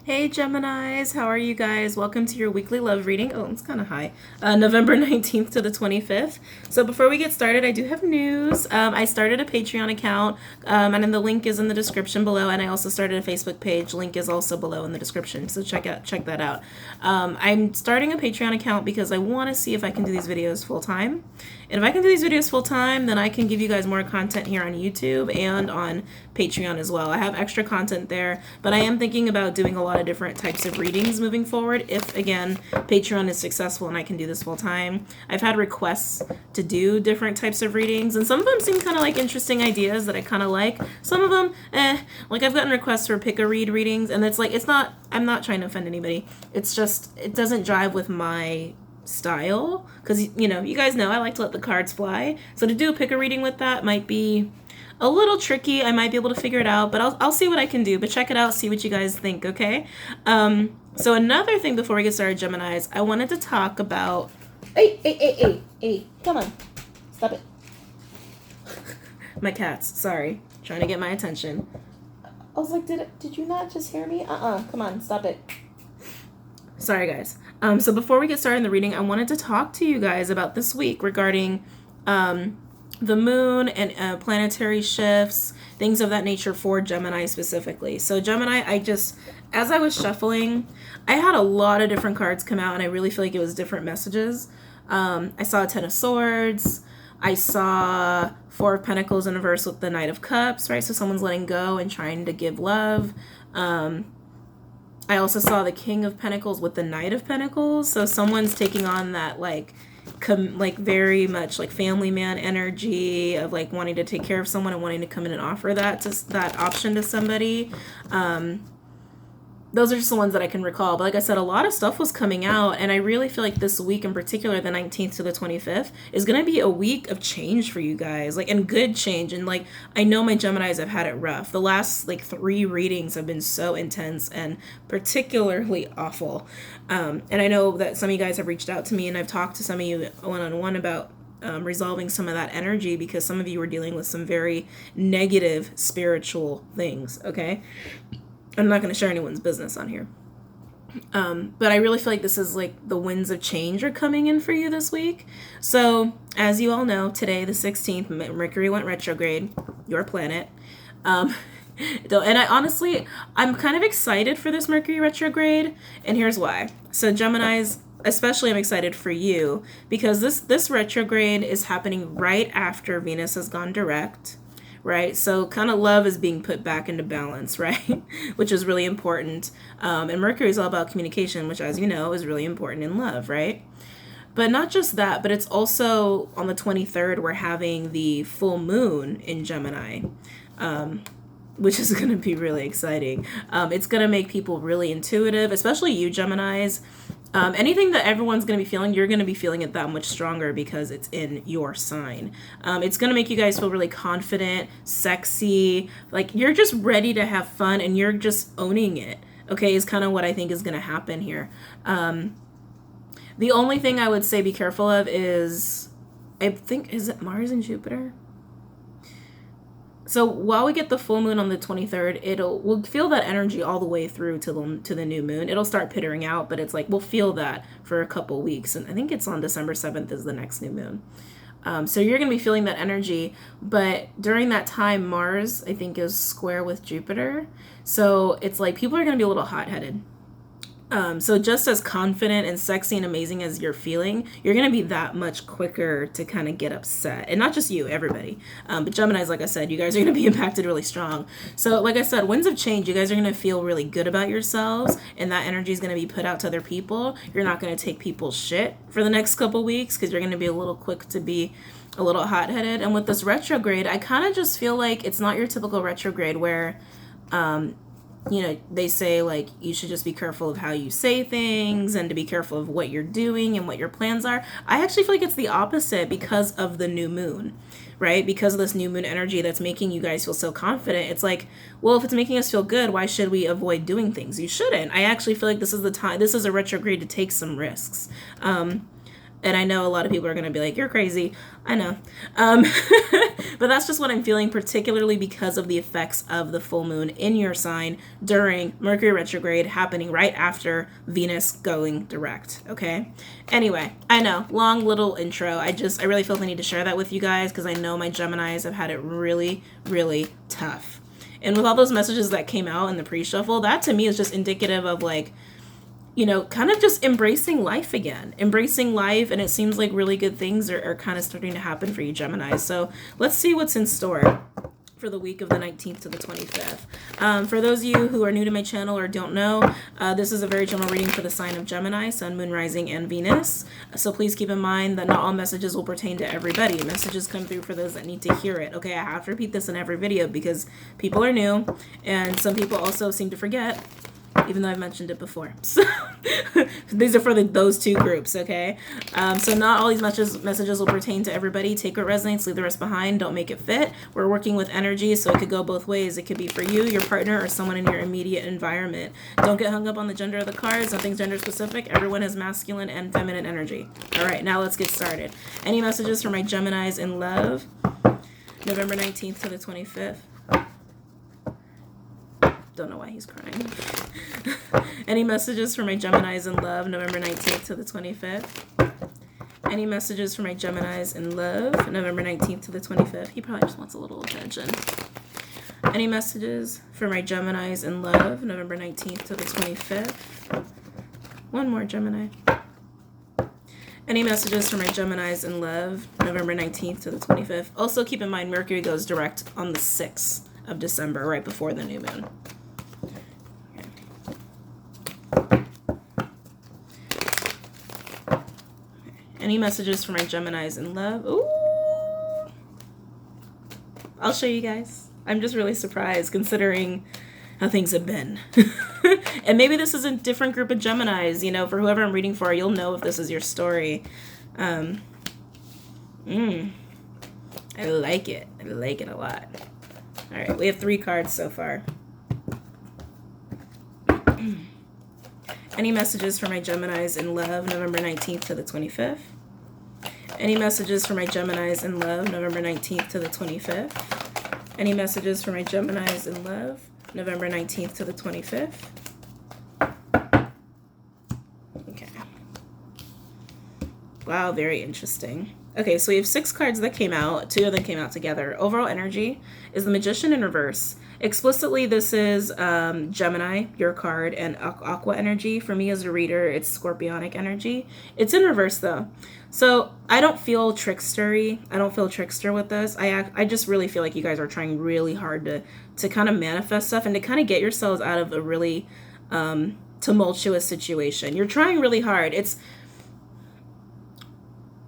Hey Geminis, how are you guys? Welcome to your weekly love reading. Oh, it's kind of high. November 19th to the 25th. So before we get started, I do have news. I started a Patreon account, and then the link is in the description below. And I also started a Facebook page. Link is also below in the description. So check that out. I'm starting a Patreon account because I want to see if I can do these videos full time. And if I can do these videos full time, then I can give you guys more content here on YouTube and on Patreon as well. I have extra content there, but I am thinking about doing a lot of different types of readings moving forward if, again, Patreon is successful and I can do this full time. I've had requests to do different types of readings, and some of them seem kind of like interesting ideas that I kind of like. Some of them, like I've gotten requests for pick-a-read readings, and I'm not trying to offend anybody. It's just, it doesn't jive with my style, because you guys know I like to let the cards fly. So to do a pick a reading with that might be a little tricky. I might be able to figure it out, but I'll see what I can do. But check it out, see what you guys think, okay? So another thing before we get started, Geminis, I wanted to talk about. Hey, come on, stop it. My cats, sorry, trying to get my attention. I was like, did you not just hear me? Come on, stop it. Sorry, guys. So before we get started in the reading, I wanted to talk to you guys about this week regarding the moon and planetary shifts, things of that nature for Gemini specifically. So Gemini, as I was shuffling, I had a lot of different cards come out, and I really feel like it was different messages. I saw a Ten of Swords. I saw Four of Pentacles in reverse with the Knight of Cups, right? So someone's letting go and trying to give love. I also saw the King of Pentacles with the Knight of Pentacles. So someone's taking on that like very much like family man energy of like wanting to take care of someone and wanting to come in and offer that option to somebody. Those are just the ones that I can recall. But like I said, a lot of stuff was coming out, and I really feel like this week in particular, the 19th to the 25th, is going to be a week of change for you guys, like, and good change. And like, I know my Geminis have had it rough. The last like 3 readings have been so intense and particularly awful. And I know that some of you guys have reached out to me, and I've talked to some of you one-on-one about resolving some of that energy, because some of you were dealing with some very negative spiritual things, okay? I'm not going to share anyone's business on here. But I really feel like this is like the winds of change are coming in for you this week. So as you all know, today, the 16th, Mercury went retrograde, your planet. And I'm kind of excited for this Mercury retrograde, and here's why. So Geminis, especially, I'm excited for you because this retrograde is happening right after Venus has gone direct. Right? So kind of love is being put back into balance, right? Which is really important. And Mercury is all about communication, which, as you know, is really important in love, right? But not just that, but it's also on the 23rd, we're having the full moon in Gemini, which is going to be really exciting. It's going to make people really intuitive, especially you Geminis. Anything that everyone's going to be feeling, you're going to be feeling it that much stronger because it's in your sign. It's going to make you guys feel really confident, sexy, like you're just ready to have fun and you're just owning it, okay, is kind of what I think is going to happen here. The only thing I would say be careful of is, is it Mars and Jupiter? So while we get the full moon on the 23rd, we'll feel that energy all the way through to the new moon. It'll start pittering out, but it's like we'll feel that for a couple weeks. And I think it's on December 7th is the next new moon. So you're going to be feeling that energy. But during that time, Mars, I think, is square with Jupiter. So it's like people are going to be a little hot-headed. So just as confident and sexy and amazing as you're feeling, you're going to be that much quicker to kind of get upset. And not just you, everybody. But Geminis, like I said, you guys are going to be impacted really strong. So like I said, winds of change, you guys are going to feel really good about yourselves, and that energy is going to be put out to other people. You're not going to take people's shit for the next couple weeks because you're going to be a little quick to be a little hot-headed. And with this retrograde, I kind of just feel like it's not your typical retrograde where they say like you should just be careful of how you say things and to be careful of what you're doing and what your plans are. I actually feel like it's the opposite because of the new moon, right? Because of this new moon energy that's making you guys feel so confident. It's like, well, if it's making us feel good, why should we avoid doing things? You shouldn't. I actually feel like this is the time, this is a retrograde to take some risks. And I know a lot of people are going to be like, you're crazy. I know. But that's just what I'm feeling, particularly because of the effects of the full moon in your sign during Mercury retrograde happening right after Venus going direct. Okay. Anyway, I know, long little intro. I really feel the need to share that with you guys because I know my Geminis have had it really, really tough. And with all those messages that came out in the pre-shuffle, that to me is just indicative of like, you know, kind of just embracing life again, embracing life. And it seems like really good things are kind of starting to happen for you, Gemini. So let's see what's in store for the week of the 19th to the 25th. For those of you who are new to my channel or don't know, this is a very general reading for the sign of Gemini, Sun, Moon, Rising, and Venus. So please keep in mind that not all messages will pertain to everybody. Messages come through for those that need to hear it. Okay, I have to repeat this in every video because people are new, and some people also seem to forget, even though I've mentioned it before. So these are for those two groups, okay? So not all these messages will pertain to everybody. Take what resonates, leave the rest behind. Don't make it fit. We're working with energy, so it could go both ways. It could be for you, your partner, or someone in your immediate environment. Don't get hung up on the gender of the cards. Nothing's gender specific. Everyone has masculine and feminine energy. All right, now let's get started. Any messages for my Geminis in love? November 19th to the 25th. Don't know why he's crying. Any messages for my Geminis in love, November 19th to the 25th? Any messages for my Geminis in love, November 19th to the 25th? He probably just wants a little attention. Any messages for my Geminis in love, November 19th to the 25th? One more, Gemini. Any messages for my Geminis in love, November 19th to the 25th? Also keep in mind, Mercury goes direct on the 6th of December, right before the new moon. Any messages for my Geminis in love? Ooh! I'll show you guys. I'm just really surprised considering how things have been. And maybe this is a different group of Geminis, you know, for whoever I'm reading for, you'll know if this is your story. I like it. I like it a lot. All right, we have 3 cards so far. Any messages for my Geminis in love, November 19th to the 25th? Any messages for my Geminis in love, November 19th to the 25th? Any messages for my Geminis in love, November 19th to the 25th? Okay. Wow, very interesting. Okay, so we have 6 cards that came out. 2 of them came out together. Overall energy is the Magician in reverse. Explicitly, this is Gemini, your card, and Aqua energy. For me as a reader, it's Scorpionic energy. It's in reverse, though. So I don't feel trickstery. I don't feel trickster with this. I just really feel like you guys are trying really hard to kind of manifest stuff and to kind of get yourselves out of a really tumultuous situation. You're trying really hard. It's...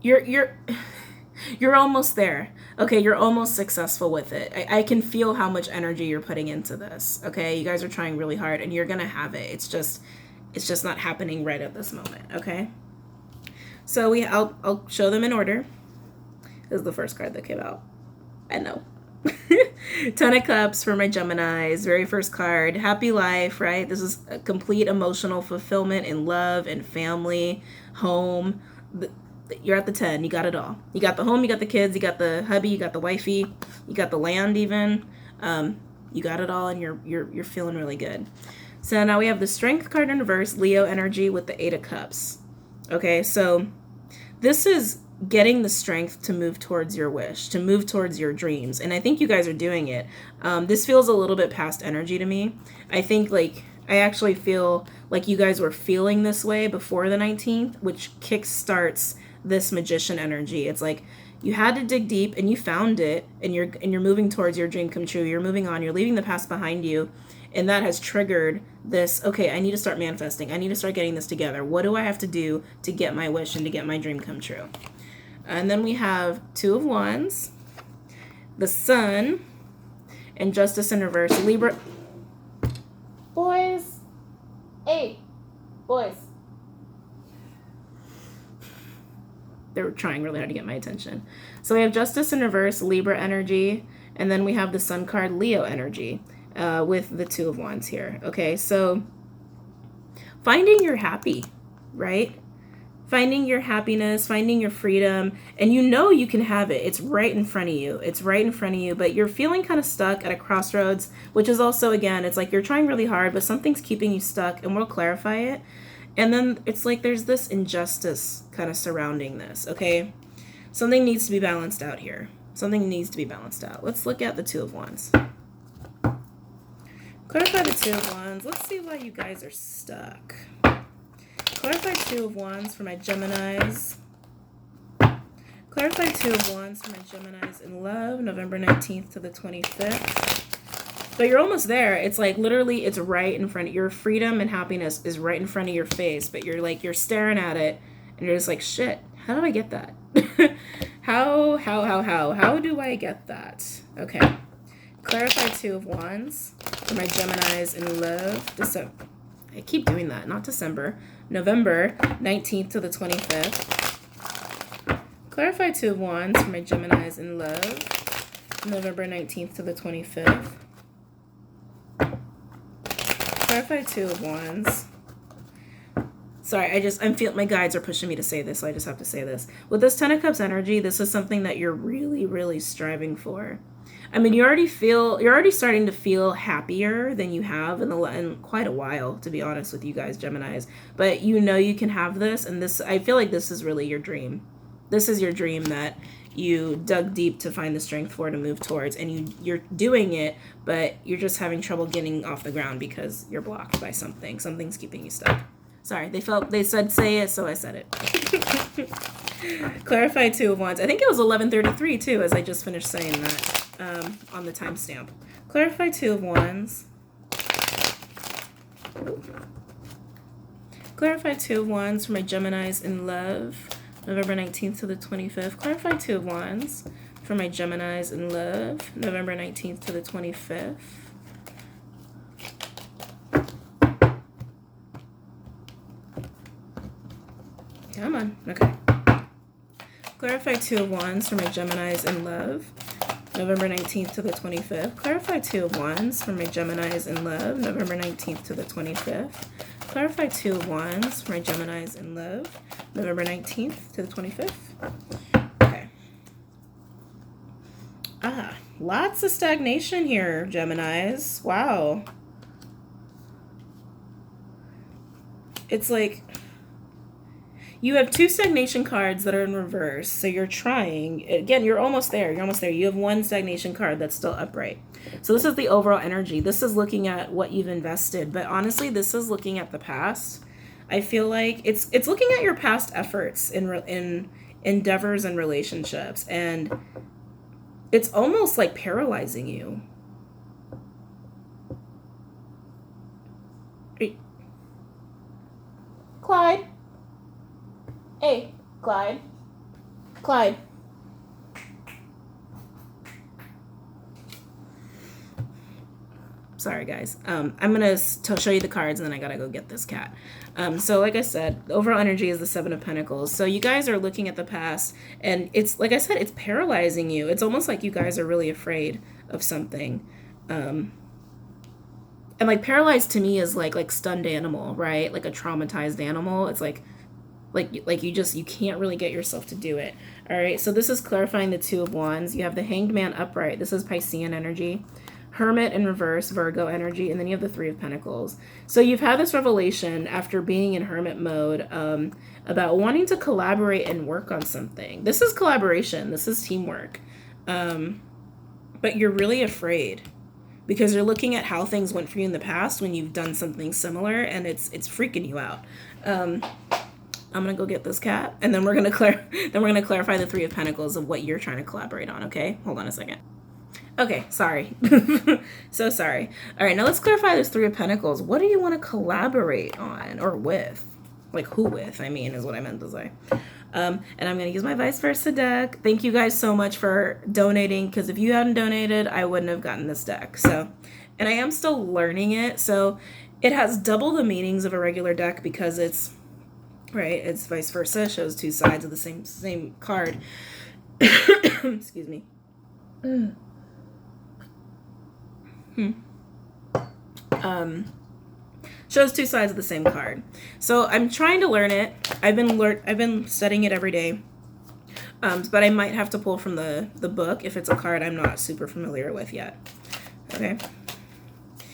You're almost there. Okay, you're almost successful with it. I can feel how much energy you're putting into this. Okay, you guys are trying really hard and you're gonna have it. It's just not happening right at this moment. Okay, so I'll show them in order. This is the first card that came out. I know. 10 of Cups for my Geminis. Very first card, happy life, right? This is a complete emotional fulfillment in love and family, home. You're at the 10. You got it all. You got the home, you got the kids, you got the hubby, you got the wifey, you got the land even. You got it all and you're feeling really good. So now we have the Strength card in reverse, Leo energy with the 8 of Cups. Okay, so this is getting the strength to move towards your wish, to move towards your dreams. And I think you guys are doing it. This feels a little bit past energy to me. I think I actually feel like you guys were feeling this way before the 19th, which kickstarts this Magician energy. It's like you had to dig deep and you found it, and you're moving towards your dream come true. You're moving on. You're leaving the past behind you, and that has triggered this. Okay, I need to start manifesting. I need to start getting this together. What do I have to do to get my wish and to get my dream come true? And then we have 2 of Wands, the Sun, and Justice in reverse. Libra. Boys. Hey, boys. They're trying really hard to get my attention. So we have Justice in reverse, Libra energy, and then we have the Sun card, Leo energy, with the 2 of Wands here. Okay, so finding your happy, right? finding your happiness, finding your freedom, and you know you can have it. It's right in front of you. It's right in front of you, but you're feeling kind of stuck at a crossroads, which is also, again, it's like you're trying really hard, but something's keeping you stuck, and we'll clarify it. And then it's like there's this injustice kind of surrounding this, okay? Something needs to be balanced out here. Something needs to be balanced out. Let's look at the Two of Wands. Clarify the Two of Wands. Let's see why you guys are stuck. Clarify Two of Wands for my Geminis. Clarify Two of Wands for my Geminis in love, November 19th to the 25th. But you're almost there. It's like literally it's right in front of your freedom and happiness is right in front of your face, but you're staring at it and you're just like, shit, how do I get that? How do I get that? Okay. Clarify Two of Wands for my Geminis in love, December. I keep doing that, not December. November 19th to the 25th. Clarify Two of Wands for my Geminis in love, November 19th to the 25th. Clarify Two of Wands. Sorry, I'm feeling my guides are pushing me to say this, so I just have to say this. With this Ten of Cups energy, this is something that you're really, really striving for. I mean, you're already starting to feel happier than you have in quite a while, to be honest with you guys, Geminis. But you know you can have this, and this, I feel like this is really your dream. This is your dream that you dug deep to find the strength for, to move towards, and you're doing it, but you're just having trouble getting off the ground because you're blocked by something. Something's keeping you stuck. Sorry, they said say it, so I said it. Clarify Two of Wands. I think it was 11:33 too, as I just finished saying that. On the timestamp. Clarify Two of Wands. Clarify Two of Wands for my Geminis in love, November 19th to the 25th. Clarify Two of Wands for my Geminis in love, November 19th to the 25th. Come on. Okay. Clarify Two of Wands for my Geminis in love, November 19th to the 25th. Clarify Two of Wands for my Geminis in love, November 19th to the 25th. Clarify Two of Wands for my Geminis in love, November 19th to the 25th. Okay. Lots of stagnation here, Geminis. Wow. It's like you have two stagnation cards that are in reverse, so you're trying. Again, you're almost there. You're almost there. You have one stagnation card that's still upright. So this is the overall energy. This is looking at what you've invested, but honestly, this is looking at the past. I feel like it's looking at your past efforts in endeavors and relationships, and it's almost like paralyzing you. Clyde. Hey, Clyde. Clyde. Sorry, guys. I'm going to show you the cards, and then I got to go get this cat. So like I said, the overall energy is the Seven of Pentacles. So you guys are looking at the past, and it's, like I said, it's paralyzing you. It's almost like you guys are really afraid of something. And like paralyzed to me is like stunned animal, right? Like a traumatized animal. It's like you can't really get yourself to do it. All right. So this is clarifying the Two of Wands. You have the Hanged Man upright. This is Piscean energy. Hermit in reverse, Virgo energy, and then you have the Three of Pentacles. So you've had this revelation after being in hermit mode about wanting to collaborate and work on something. This is collaboration. This is teamwork. But you're really afraid because you're looking at how things went for you in the past when you've done something similar, and it's freaking you out. I'm gonna go get this cat, and then we're gonna clarify the Three of Pentacles of what you're trying to collaborate on. Okay, hold on a second. Okay, sorry. So sorry. All right, now let's clarify this Three of Pentacles. What do you want to collaborate on or with? Like who with, I mean, is what I meant to say. And I'm going to use my vice versa deck. Thank you guys so much for donating, because if you hadn't donated, I wouldn't have gotten this deck. So, and I am still learning it. So it has double the meanings of a regular deck because it's, right, it's vice versa. Shows two sides of the same card. Excuse me. shows two sides of the same card. So I'm trying to learn it. I've been studying it every day. But I might have to pull from the book if it's a card I'm not super familiar with yet. Okay.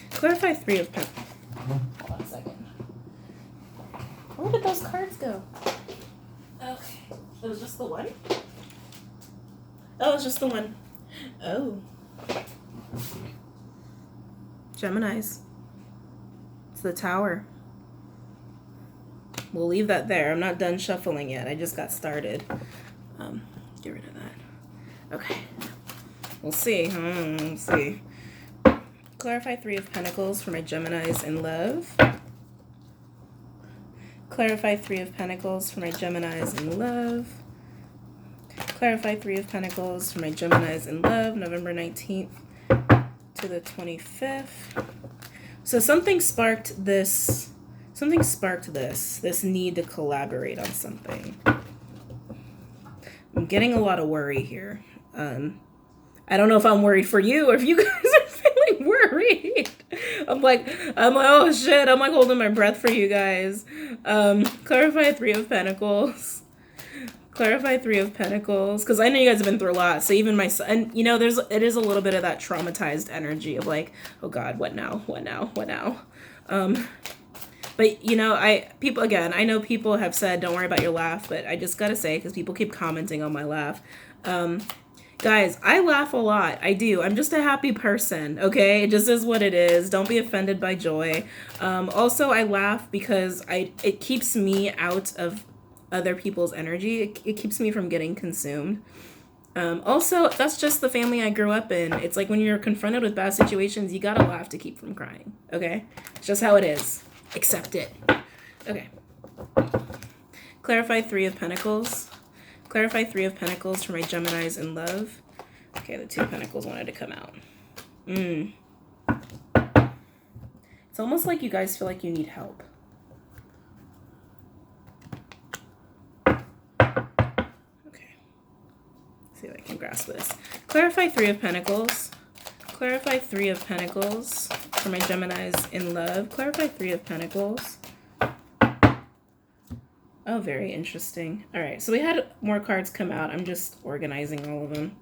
Clarify three of pentacles. Hold on a second. Where did those cards go? Okay. It was just the one? Oh, it was just the one. Oh. Geminis. It's the Tower. We'll leave that there. I'm not done shuffling yet. I just got started. Get rid of that. Okay. We'll see. We'll see. Clarify three of pentacles for my Geminis in love. Clarify three of pentacles for my Geminis in love. Clarify three of pentacles for my Geminis in love, November 19th to the 25th. So something sparked this need to collaborate on something. I'm getting a lot of worry here. I don't know if I'm worried for you or if you guys are feeling worried. I'm like, oh shit, I'm like holding my breath for you guys. Clarify three of pentacles. Clarify three of pentacles, because I know you guys have been through a lot. So even my son, you know, it is a little bit of that traumatized energy of like, oh God, what now? But you know, I know people have said don't worry about your laugh, but I just gotta say, because people keep commenting on my laugh, guys, I laugh a lot. I do. I'm just a happy person, okay? It just is what it is. Don't be offended by joy. Also, I laugh because it keeps me out of other people's energy. It keeps me from getting consumed. Also, that's just the family I grew up in. It's like when you're confronted with bad situations, you gotta laugh to keep from crying, okay? It's just how it is. Accept it. Okay. Clarify three of pentacles. Clarify three of pentacles for my Geminis in love. Okay, the two of pentacles wanted to come out. It's almost like you guys feel like you need help. Okay. See if I can grasp this. Clarify three of pentacles. Clarify three of pentacles for my Geminis in love. Clarify three of pentacles. Oh, very interesting. All right, so we had more cards come out. I'm just organizing all of them.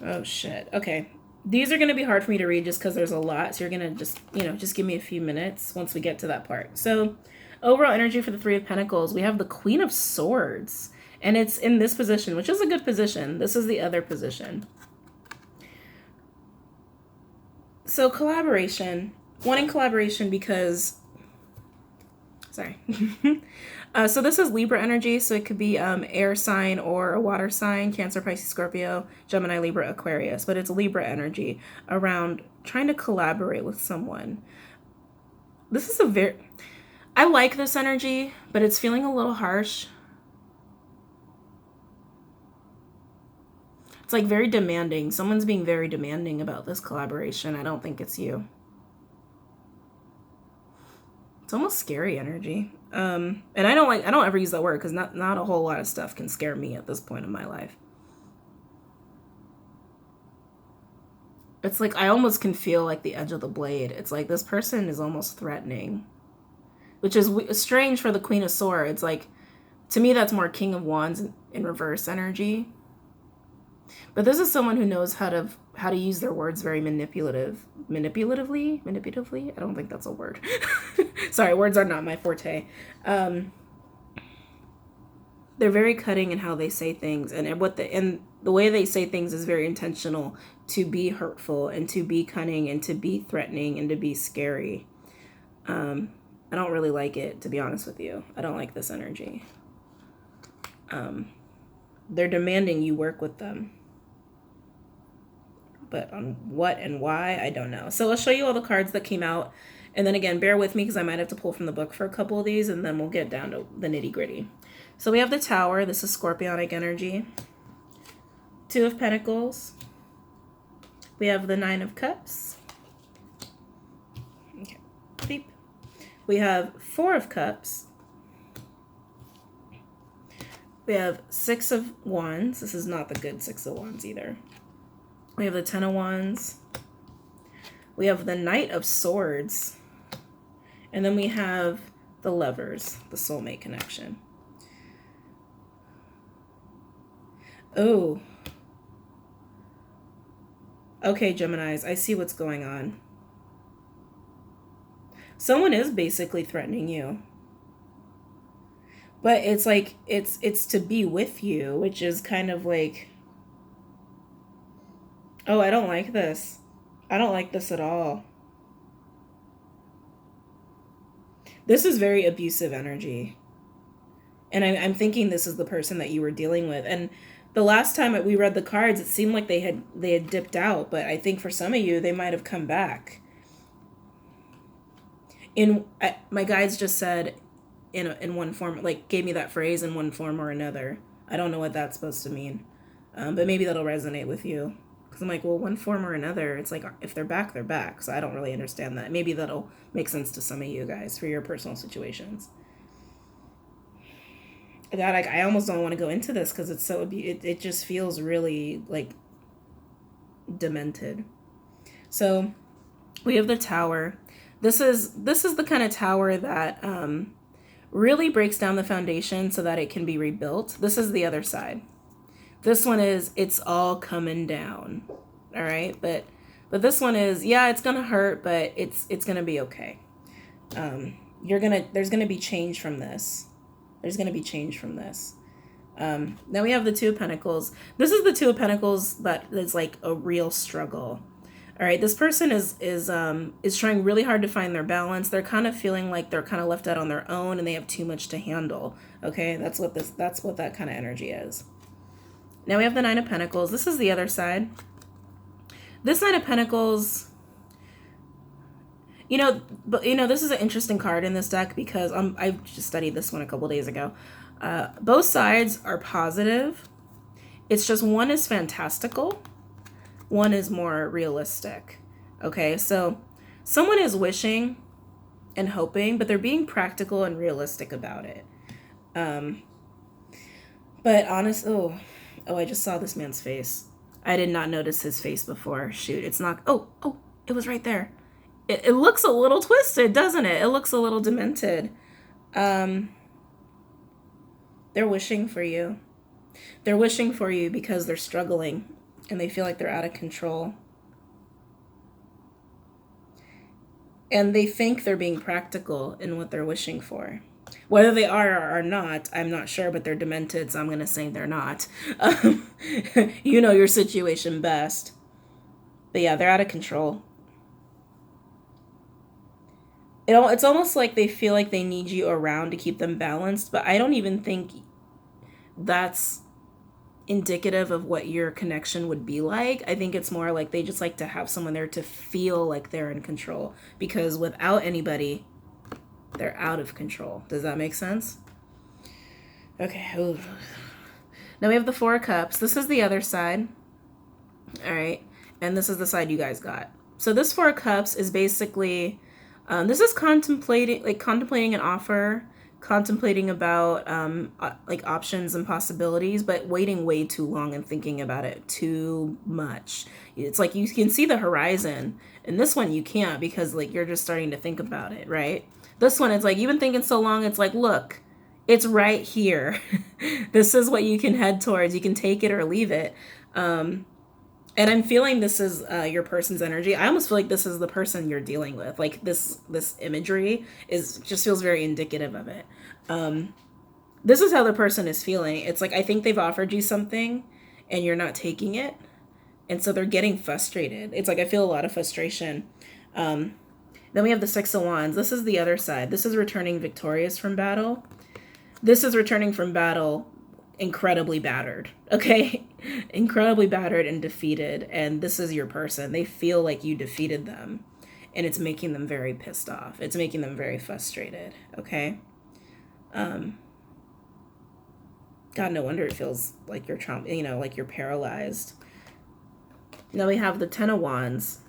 Oh, shit. Okay. These are going to be hard for me to read just because there's a lot. So you're going to just give me a few minutes once we get to that part. So overall energy for the Three of Pentacles, we have the Queen of Swords. And it's in this position, which is a good position. This is the other position. So collaboration. Wanting collaboration because... Sorry. So this is Libra energy. So it could be air sign or a water sign, Cancer, Pisces, Scorpio, Gemini, Libra, Aquarius. But it's Libra energy around trying to collaborate with someone. This is I like this energy, but it's feeling a little harsh. It's like very demanding. Someone's being very demanding about this collaboration. I don't think it's you. It's almost scary energy. And I don't ever use that word because not a whole lot of stuff can scare me at this point in my life. It's like I almost can feel like the edge of the blade. It's like this person is almost threatening, which is strange for the Queen of Swords. Like, to me, that's more King of Wands in reverse energy. But this is someone who knows how to use their words very manipulatively. I don't think that's a word. Sorry, words are not my forte. They're very cutting in how they say things, and the way they say things is very intentional to be hurtful and to be cunning and to be threatening and to be scary. I don't really like it, to be honest with you. I don't like this energy. They're demanding you work with them. But on what and why, I don't know. So I'll show you all the cards that came out. And then again, bear with me because I might have to pull from the book for a couple of these. And then we'll get down to the nitty gritty. So we have the Tower. This is Scorpionic energy. Two of Pentacles. We have the Nine of Cups. Okay. Beep. We have Four of Cups. We have Six of Wands. This is not the good Six of Wands either. We have the Ten of Wands. We have the Knight of Swords. And then we have the Lovers, the soulmate connection. Oh. Okay, Geminis, I see what's going on. Someone is basically threatening you. But it's like, it's to be with you, which is kind of like, oh, I don't like this. I don't like this at all. This is very abusive energy. And I'm thinking this is the person that you were dealing with. And the last time we read the cards, it seemed like they had dipped out. But I think for some of you, they might have come back. My guides just said in one form, like gave me that phrase in one form or another. I don't know what that's supposed to mean. But maybe that'll resonate with you. Because I'm like, well, one form or another, it's like, if they're back, they're back. So I don't really understand that. Maybe that'll make sense to some of you guys for your personal situations. God, I almost don't want to go into this because it's so, it just feels really, like, demented. So we have the Tower. This is the kind of tower that really breaks down the foundation so that it can be rebuilt. This is the other side. This one is, it's all coming down. All right. But this one is, yeah, it's going to hurt, but it's going to be okay. There's going to be change from this. There's going to be change from this. Then we have the Two of Pentacles. This is the Two of Pentacles that is like a real struggle. All right. This person is trying really hard to find their balance. They're kind of feeling like they're kind of left out on their own and they have too much to handle. Okay. That's what that kind of energy is. Now we have the Nine of Pentacles. This is the other side. This Nine of Pentacles, this is an interesting card in this deck because I just studied this one a couple days ago. Both sides are positive. It's just one is fantastical. One is more realistic. Okay, so someone is wishing and hoping, but they're being practical and realistic about it. But honestly, Oh, I just saw this man's face. I did not notice his face before. Shoot, it's not... Oh, it was right there. It looks a little twisted, doesn't it? It looks a little demented. They're wishing for you. They're wishing for you because they're struggling and they feel like they're out of control. And they think they're being practical in what they're wishing for. Whether they are or are not, I'm not sure, but they're demented, so I'm going to say they're not. You know your situation best. But yeah, they're out of control. It's almost like they feel like they need you around to keep them balanced, but I don't even think that's indicative of what your connection would be like. I think it's more like they just like to have someone there to feel like they're in control, because without anybody, they're out of control. Does that make sense? Okay. Ooh. Now we have the Four of Cups. This is the other side. All right. And this is the side you guys got. So this Four of Cups is basically, this is contemplating an offer, contemplating about like options and possibilities, but waiting way too long and thinking about it too much. It's like you can see the horizon, and this one you can't because like you're just starting to think about it, right? This one, it's like you've been thinking so long, it's like, look, it's right here. This is what you can head towards. You can take it or leave it. And I'm feeling this is your person's energy. I almost feel like this is the person you're dealing with. Like this imagery just feels very indicative of it. This is how the person is feeling. It's like, I think they've offered you something and you're not taking it. And so they're getting frustrated. It's like, I feel a lot of frustration. Then we have the Six of Wands. This is the other side. This is returning victorious from battle. This is returning from battle incredibly battered. Okay? Incredibly battered and defeated. And this is your person. They feel like you defeated them. And it's making them very pissed off. It's making them very frustrated. Okay? God, no wonder it feels like you're like you're paralyzed. Now we have the Ten of Wands.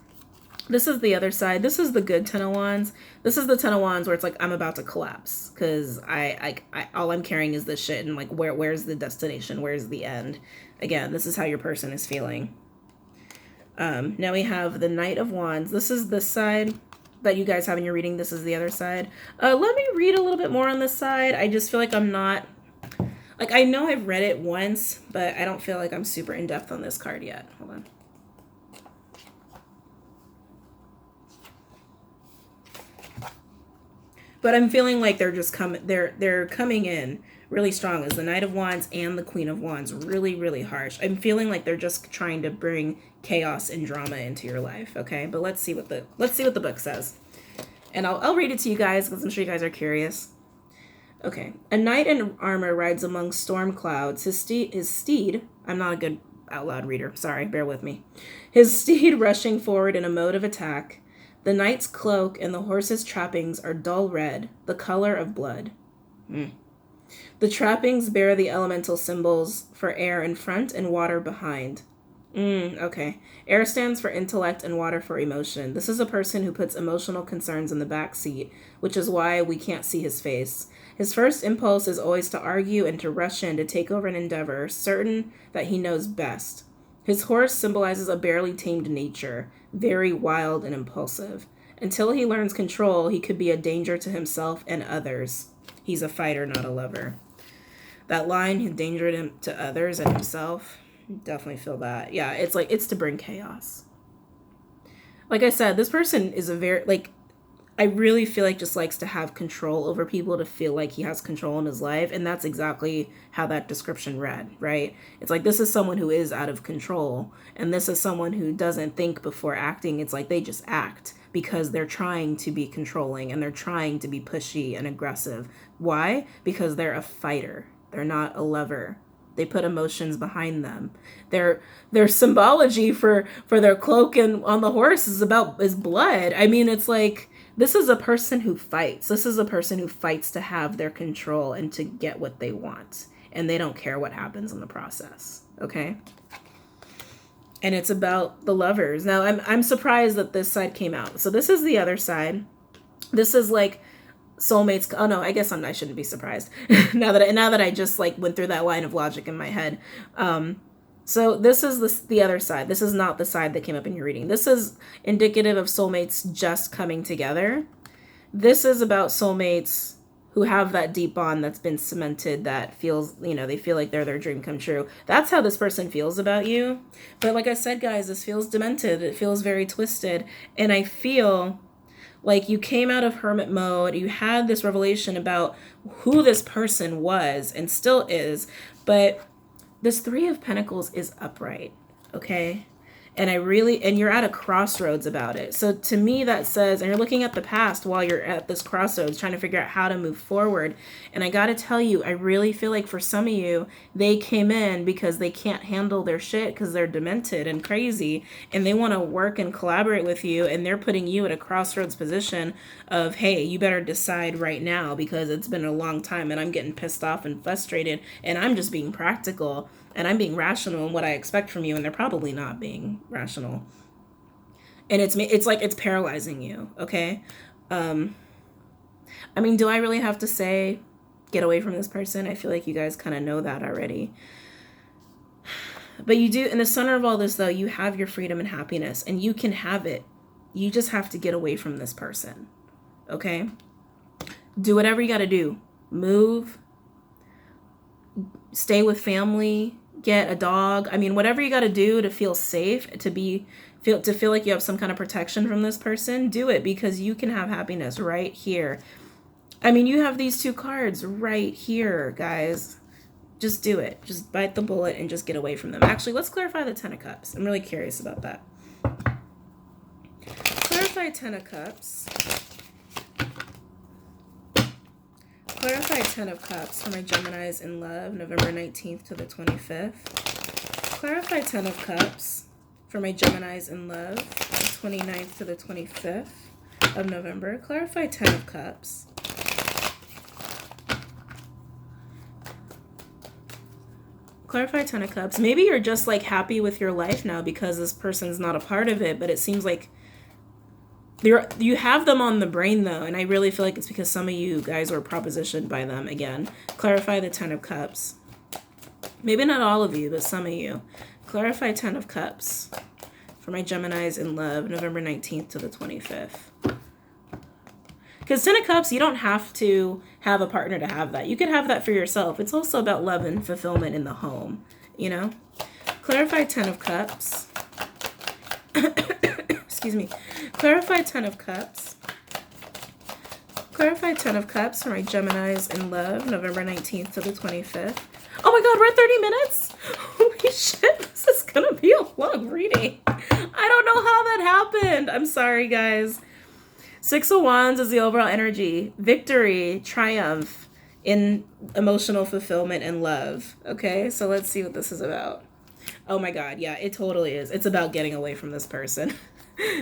This is the other side. This is the good Ten of Wands. This is the Ten of Wands where it's like, I'm about to collapse because I all I'm carrying is this shit, and like where's the destination? Where's the end? Again, this is how your person is feeling. Now we have the Knight of Wands. This is the side that you guys have in your reading. This is the other side. Let me read a little bit more on this side. I just feel like I'm not, like, I know I've read it once, but I don't feel like I'm super in depth on this card yet. Hold on. But I'm feeling like they're just coming, they're coming in really strong as the Knight of Wands and the Queen of Wands, really, really harsh. I'm feeling like they're just trying to bring chaos and drama into your life, okay? But let's see what the book says. And I'll read it to you guys because I'm sure you guys are curious. Okay. A knight in armor rides among storm clouds. His steed, I'm not a good out loud reader, sorry, bear with me. His steed rushing forward in a mode of attack. The knight's cloak and the horse's trappings are dull red, the color of blood. The trappings bear the elemental symbols for air in front and water behind. Okay. Air stands for intellect and water for emotion. This is a person who puts emotional concerns in the back seat, which is why we can't see his face. His first impulse is always to argue and to rush in to take over an endeavor, certain that he knows best. His horse symbolizes a barely tamed nature, very wild and impulsive. Until he learns control, he could be a danger to himself and others. He's a fighter, not a lover. That line, he endangered him to others and himself, definitely feel that. Yeah, it's like, it's to bring chaos. Like I said, this person is a very, like, I really feel like just likes to have control over people, to feel like he has control in his life. And that's exactly how that description read, right? It's like, this is someone who is out of control. And this is someone who doesn't think before acting. It's like they just act because they're trying to be controlling and they're trying to be pushy and aggressive. Why? Because they're a fighter. They're not a lover. They put emotions behind them. Their symbology for their cloak and on the horse is blood. I mean, it's like, this is a person who fights. This is a person who fights to have their control and to get what they want. And they don't care what happens in the process. Okay? And it's about the lovers. Now, I'm surprised that this side came out. So this is the other side. This is like soulmates. Oh no, I guess I shouldn't be surprised. now that I just like went through that line of logic in my head. So this is the other side. This is not the side that came up in your reading. This is indicative of soulmates just coming together. This is about soulmates who have that deep bond that's been cemented, that feels, they feel like they're their dream come true. That's how this person feels about you. But like I said, guys, this feels demented. It feels very twisted. And I feel like you came out of hermit mode. You had this revelation about who this person was and still is. But this Three of Pentacles is upright, okay? And you're at a crossroads about it. So to me that says, and you're looking at the past while you're at this crossroads, trying to figure out how to move forward. And I gotta tell you, I really feel like for some of you, they came in because they can't handle their shit because they're demented and crazy. And they wanna work and collaborate with you. And they're putting you at a crossroads position of, hey, you better decide right now because it's been a long time and I'm getting pissed off and frustrated. And I'm just being practical. And I'm being rational in what I expect from you, and they're probably not being rational. And it's like it's paralyzing you, okay? I mean, do I really have to say, get away from this person? I feel like you guys kind of know that already. But you do, in the center of all this, though, you have your freedom and happiness, and you can have it. You just have to get away from this person, okay? Do whatever you got to do. Move. Stay with family. Get a dog. I mean, whatever you got to do to feel safe, to feel like you have some kind of protection from this person, do it, because you can have happiness right here. I mean, you have these two cards right here, guys. Just do it. Just bite the bullet and just get away from them. Actually, let's clarify the Ten of Cups. I'm really curious about that. Clarify Ten of Cups. Clarify Ten of Cups for my Geminis in love, November 19th to the 25th. Clarify Ten of Cups for my Geminis in love, the 29th to the 25th of November. Clarify Ten of Cups. Clarify Ten of Cups. Maybe you're just like happy with your life now because this person's not a part of it, but it seems like you have them on the brain, though, and I really feel like it's because some of you guys were propositioned by them again. Clarify the Ten of Cups. Maybe not all of you, but some of you. Clarify Ten of Cups for my Geminis in love, November 19th to the 25th. Because 10 of Cups, you don't have to have a partner to have that. You could have that for yourself. It's also about love and fulfillment in the home, you know? Clarify 10 of Cups. Excuse me. Clarify 10 of Cups. Clarify 10 of Cups for my Geminis in love, November 19th to the 25th. Oh my God, we're at 30 minutes? Holy shit, this is gonna be a long reading. I don't know how that happened. I'm sorry, guys. 6 of Wands is the overall energy. Victory, triumph in emotional fulfillment and love. Okay, so let's see what this is about. Oh my God, yeah, it totally is. It's about getting away from this person.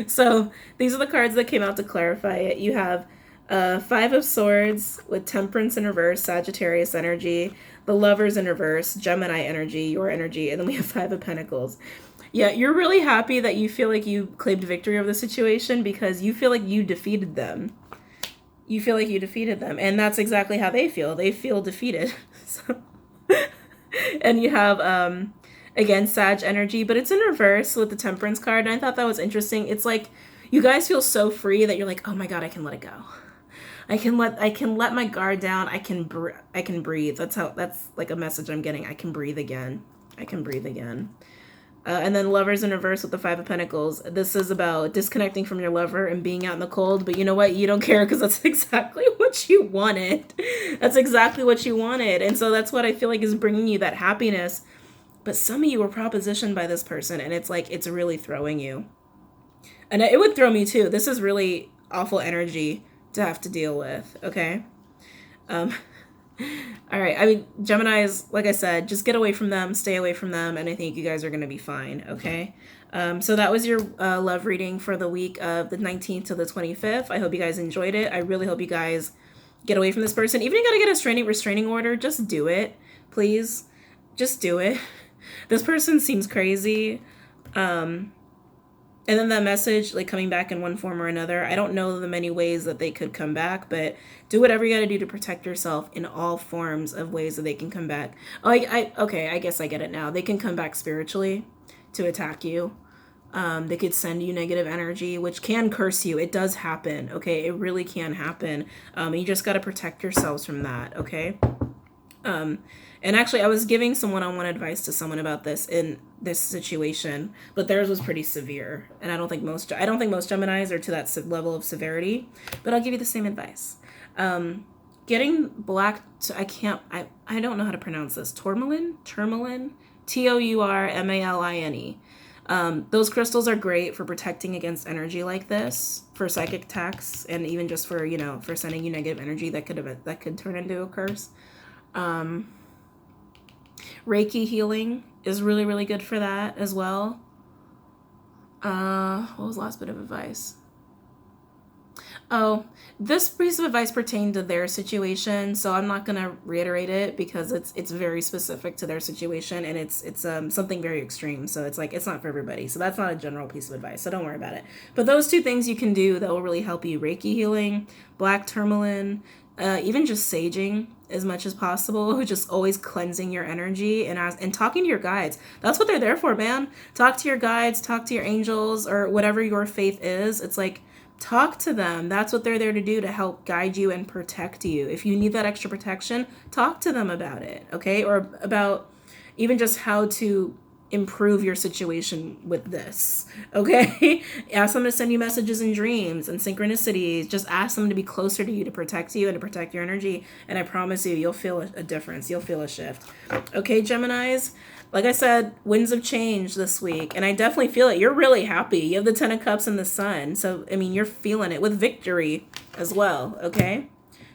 So these are the cards that came out to clarify it. You have 5 of Swords with Temperance in reverse, Sagittarius energy, the Lovers in reverse, Gemini energy, your energy, and then we have 5 of Pentacles. Yeah, you're really happy that you feel like you claimed victory over the situation because you feel like you defeated them. You feel like you defeated them, and that's exactly how they feel. They feel defeated. So, and you have, again, Sag energy, but it's in reverse with the Temperance card, and I thought that was interesting. It's like you guys feel so free that you're like, oh my God, I can let it go. I can let my guard down. I can breathe. That's like a message I'm getting. I can breathe again. I can breathe again. And then Lovers in reverse with the 5 of Pentacles. This is about disconnecting from your lover and being out in the cold. But you know what? You don't care because that's exactly what you wanted. That's exactly what you wanted. And so that's what I feel like is bringing you that happiness. But some of you were propositioned by this person. And it's like, it's really throwing you. And it would throw me too. This is really awful energy to have to deal with. Okay? All right. I mean, Geminis, like I said, just get away from them, stay away from them, and I think you guys are going to be fine, okay? So that was your love reading for the week of the 19th to the 25th. I hope you guys enjoyed it. I really hope you guys get away from this person. Even if you got to get a restraining order, just do it, please. Just do it. This person seems crazy. And then that message, like, coming back in one form or another, I don't know the many ways that they could come back, but do whatever you got to do to protect yourself in all forms of ways that they can come back. Oh, okay, I guess I get it now. They can come back spiritually to attack you. They could send you negative energy, which can curse you. It does happen, okay? It really can happen. You just got to protect yourselves from that, okay? And actually, I was giving some one-on-one advice to someone about this in this situation, but theirs was pretty severe. And I don't think most Geminis are to that level of severity, but I'll give you the same advice. Getting black, I don't know how to pronounce this. Tourmaline, Tourmaline. Those crystals are great for protecting against energy like this, for psychic attacks, and even just for, for sending you negative energy that could turn into a curse. Reiki healing is really, really good for that as well. What was the last bit of advice? Oh, this piece of advice pertained to their situation, so I'm not going to reiterate it because it's very specific to their situation, and it's something very extreme, so it's like it's not for everybody. So that's not a general piece of advice, so don't worry about it. But those 2 things you can do that will really help you: Reiki healing, black tourmaline, even just saging as much as possible, just always cleansing your energy and talking to your guides. That's what they're there for, man. Talk to your guides, talk to your angels, or whatever your faith is. It's like, talk to them. That's what they're there to do, to help guide you and protect you. If you need that extra protection, talk to them about it, okay? Or about even just how to improve your situation with this, okay? Ask them to send you messages in dreams and synchronicities. Just ask them to be closer to you, to protect you and to protect your energy, and I promise you, you'll feel a difference. You'll feel a shift. Okay, Geminis? Like I said, winds of change this week, and I definitely feel it. You're really happy. You have the 10 of Cups and the Sun, so, I mean, you're feeling it with victory as well, okay?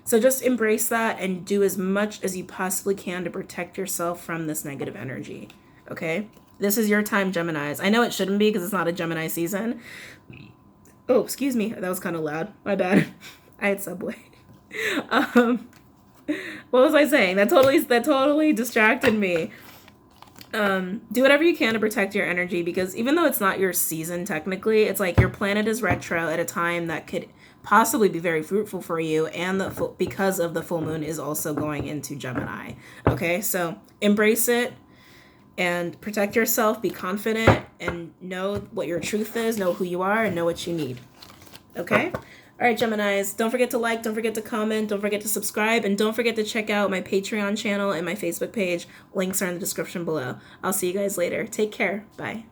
So just embrace that and do as much as you possibly can to protect yourself from this negative energy, okay? This is your time, Geminis. I know it shouldn't be because it's not a Gemini season. Oh, excuse me. That was kind of loud. My bad. I had Subway. What was I saying? That totally distracted me. Do whatever you can to protect your energy, because even though it's not your season technically, it's like your planet is retro at a time that could possibly be very fruitful for you, and because of the full moon is also going into Gemini. Okay, so embrace it. and protect yourself, be confident, and know what your truth is, know who you are, and know what you need. Okay? All right, Geminis, don't forget to like, don't forget to comment, don't forget to subscribe, and don't forget to check out my Patreon channel and my Facebook page. Links are in the description below. I'll see you guys later. Take care. Bye.